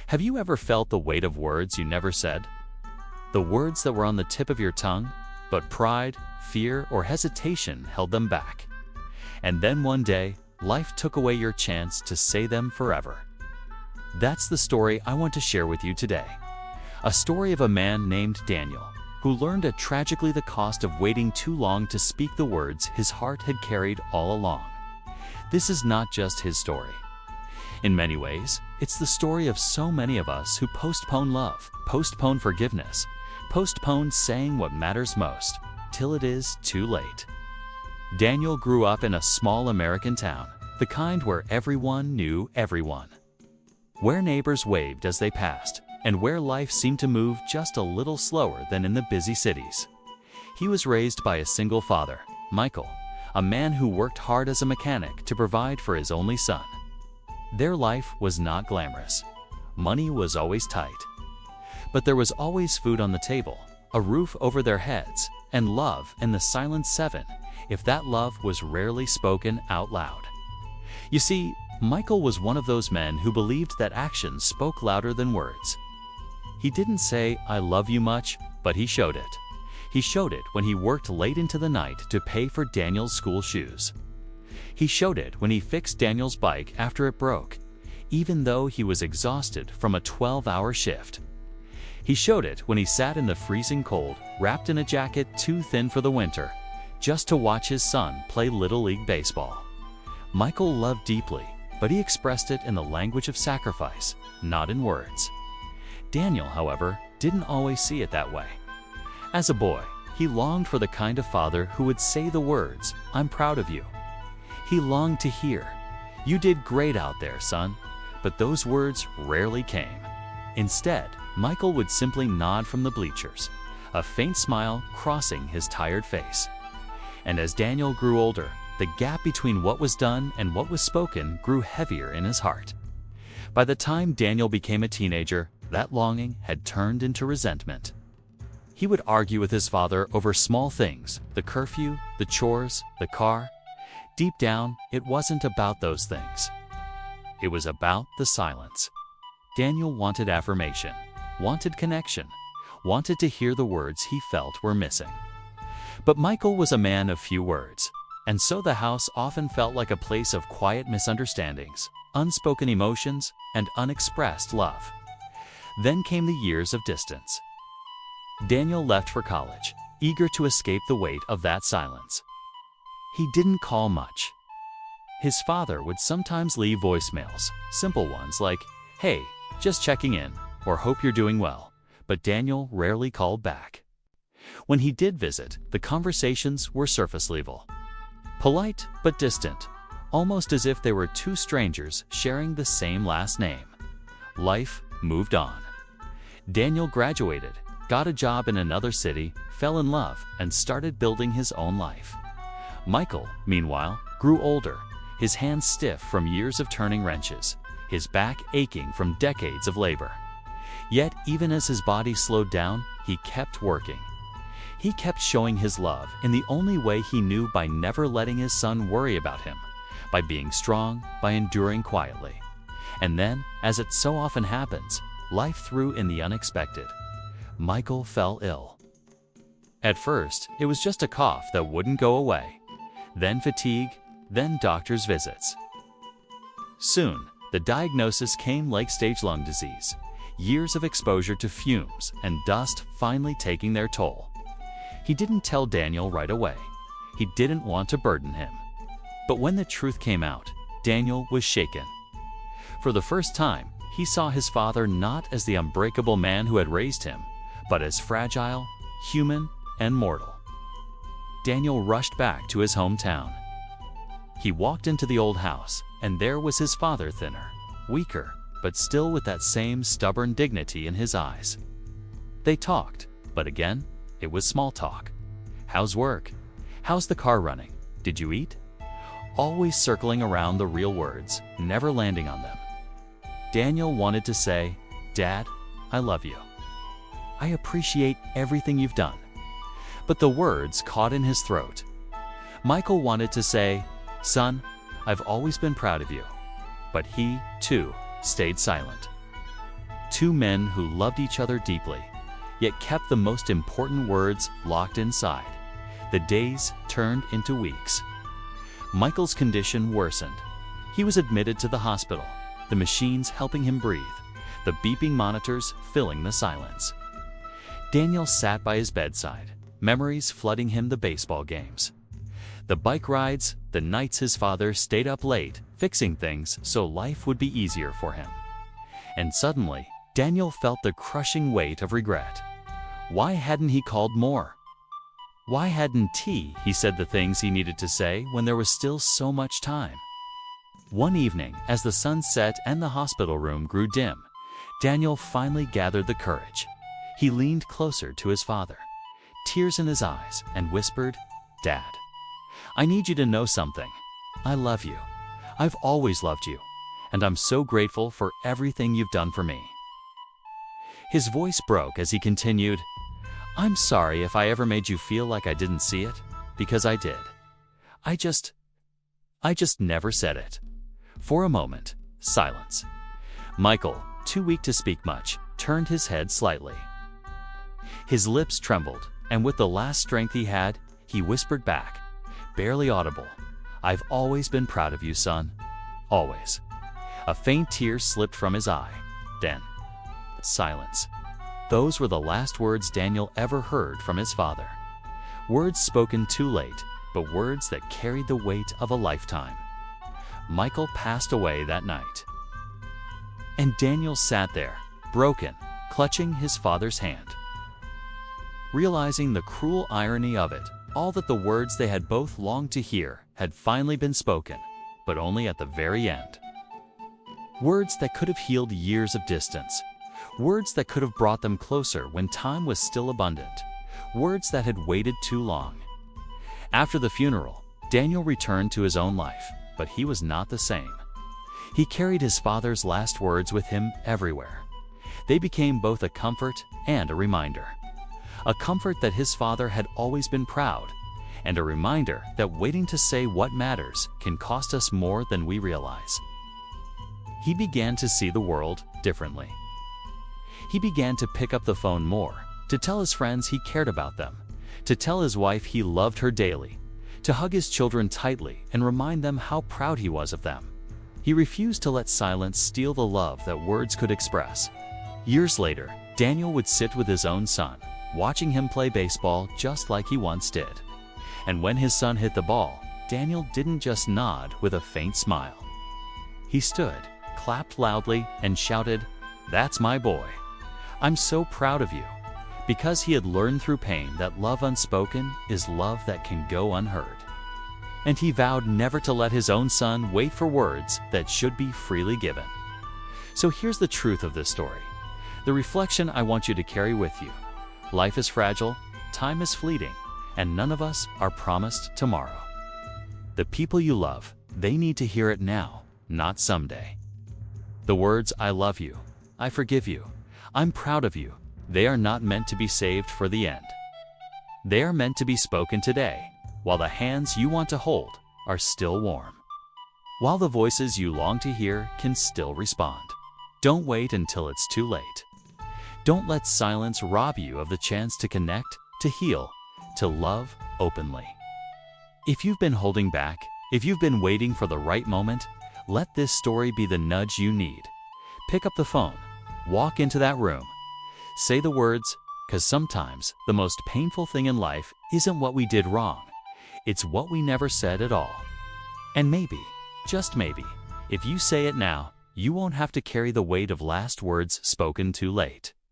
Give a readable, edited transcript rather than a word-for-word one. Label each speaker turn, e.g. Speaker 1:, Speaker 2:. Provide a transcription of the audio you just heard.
Speaker 1: Have you ever felt the weight of words you never said? The words that were on the tip of your tongue, but pride, fear, or hesitation held them back. And then one day, life took away your chance to say them forever. That's the story I want to share with you today. A story of a man named Daniel, who learned at tragically the cost of waiting too long to speak the words his heart had carried all along. This is not just his story. In many ways, it's the story of so many of us who postpone love, postpone forgiveness, postpone saying what matters most, till it is too late. Daniel grew up in a small American town, the kind where everyone knew everyone. Where neighbors waved as they passed, and where life seemed to move just a little slower than in the busy cities. He was raised by a single father, Michael, a man who worked hard as a mechanic to provide for his only son. Their life was not glamorous. Money was always tight. But there was always food on the table, a roof over their heads, and love in the silent seven, if that love was rarely spoken out loud. You see, Michael was one of those men who believed that actions spoke louder than words. He didn't say, "I love you" much, but he showed it. He showed it when he worked late into the night to pay for Daniel's school shoes. He showed it when he fixed Daniel's bike after it broke, even though he was exhausted from a 12-hour shift. He showed it when he sat in the freezing cold, wrapped in a jacket too thin for the winter, just to watch his son play Little League baseball. Michael loved deeply, but he expressed it in the language of sacrifice, not in words. Daniel, however, didn't always see it that way. As a boy, he longed for the kind of father who would say the words, "I'm proud of you." He longed to hear, "You did great out there, son," but those words rarely came. Instead, Michael would simply nod from the bleachers, a faint smile crossing his tired face. And as Daniel grew older, the gap between what was done and what was spoken grew heavier in his heart. By the time Daniel became a teenager, that longing had turned into resentment. He would argue with his father over small things, the curfew, the chores, the car. Deep down, it wasn't about those things. It was about the silence. Daniel wanted affirmation, wanted connection, wanted to hear the words he felt were missing. But Michael was a man of few words, and so the house often felt like a place of quiet misunderstandings, unspoken emotions, and unexpressed love. Then came the years of distance. Daniel left for college, eager to escape the weight of that silence. He didn't call much. His father would sometimes leave voicemails, simple ones like, "Hey, just checking in," or "Hope you're doing well," but Daniel rarely called back. When he did visit, the conversations were surface level. Polite but distant, almost as if they were two strangers sharing the same last name. Life moved on. Daniel graduated, got a job in another city, fell in love, and started building his own life. Michael, meanwhile, grew older, his hands stiff from years of turning wrenches, his back aching from decades of labor. Yet, even as his body slowed down, he kept working. He kept showing his love in the only way he knew, by never letting his son worry about him, by being strong, by enduring quietly. And then, as it so often happens, life threw in the unexpected. Michael fell ill. At first, it was just a cough that wouldn't go away. Then fatigue, then doctor's visits. Soon, the diagnosis came: late-stage lung disease, years of exposure to fumes and dust finally taking their toll. He didn't tell Daniel right away. He didn't want to burden him. But when the truth came out, Daniel was shaken. For the first time, he saw his father not as the unbreakable man who had raised him, but as fragile, human, and mortal. Daniel rushed back to his hometown. He walked into the old house, and there was his father, thinner, weaker, but still with that same stubborn dignity in his eyes. They talked, but again, it was small talk. How's work? How's the car running? Did you eat? Always circling around the real words, never landing on them. Daniel wanted to say, "Dad, I love you. I appreciate everything you've done." But the words caught in his throat. Michael wanted to say, "Son, I've always been proud of you." But he, too, stayed silent. two men who loved each other deeply, yet kept the most important words locked inside. The days turned into weeks. Michael's condition worsened. He was admitted to the hospital, the machines helping him breathe, the beeping monitors filling the silence. Daniel sat by his bedside, memories flooding him: the baseball games, the bike rides, the nights his father stayed up late fixing things so life would be easier for him. And suddenly, Daniel felt the crushing weight of regret. Why hadn't he called more? Why hadn't he said the things he needed to say when there was still so much time? One evening, as the sun set and the hospital room grew dim, Daniel finally gathered the courage. He leaned closer to his father, tears in his eyes, and whispered, "Dad, I need you to know something. I love you. I've always loved you, and I'm so grateful for everything you've done for me." His voice broke as he continued, "I'm sorry if I ever made you feel like I didn't see it, because I did. I just never said it." For a moment, silence. Michael, too weak to speak much, turned his head slightly. His lips trembled, and with the last strength he had, he whispered back, barely audible, "I've always been proud of you, son. Always." A faint tear slipped from his eye. Then, silence. Those were the last words Daniel ever heard from his father. Words spoken too late, but words that carried the weight of a lifetime. Michael passed away that night. And Daniel sat there, broken, clutching his father's hand. Realizing the cruel irony of it, all that the words they had both longed to hear had finally been spoken, but only at the very end. Words that could have healed years of distance. Words that could have brought them closer when time was still abundant. Words that had waited too long. After the funeral, Daniel returned to his own life, but he was not the same. He carried his father's last words with him everywhere. They became both a comfort and a reminder. A comfort that his father had always been proud, and a reminder that waiting to say what matters can cost us more than we realize. He began to see the world differently. He began to pick up the phone more, to tell his friends he cared about them, to tell his wife he loved her daily, to hug his children tightly and remind them how proud he was of them. He refused to let silence steal the love that words could express. Years later, Daniel would sit with his own son, watching him play baseball just like he once did. And when his son hit the ball, Daniel didn't just nod with a faint smile. He stood, clapped loudly, and shouted, "That's my boy. I'm so proud of you," because he had learned through pain that love unspoken is love that can go unheard. And he vowed never to let his own son wait for words that should be freely given. So here's the truth of this story, the reflection I want you to carry with you. Life is fragile, time is fleeting, and none of us are promised tomorrow. The people you love, they need to hear it now, not someday. The words "I love you," "I forgive you," "I'm proud of you," they are not meant to be saved for the end. They are meant to be spoken today, while the hands you want to hold are still warm. While the voices you long to hear can still respond. Don't wait until it's too late. Don't let silence rob you of the chance to connect, to heal, to love openly. If you've been holding back, if you've been waiting for the right moment, let this story be the nudge you need. Pick up the phone, walk into that room, say the words, because sometimes the most painful thing in life isn't what we did wrong, it's what we never said at all. And maybe, just maybe, if you say it now, you won't have to carry the weight of last words spoken too late.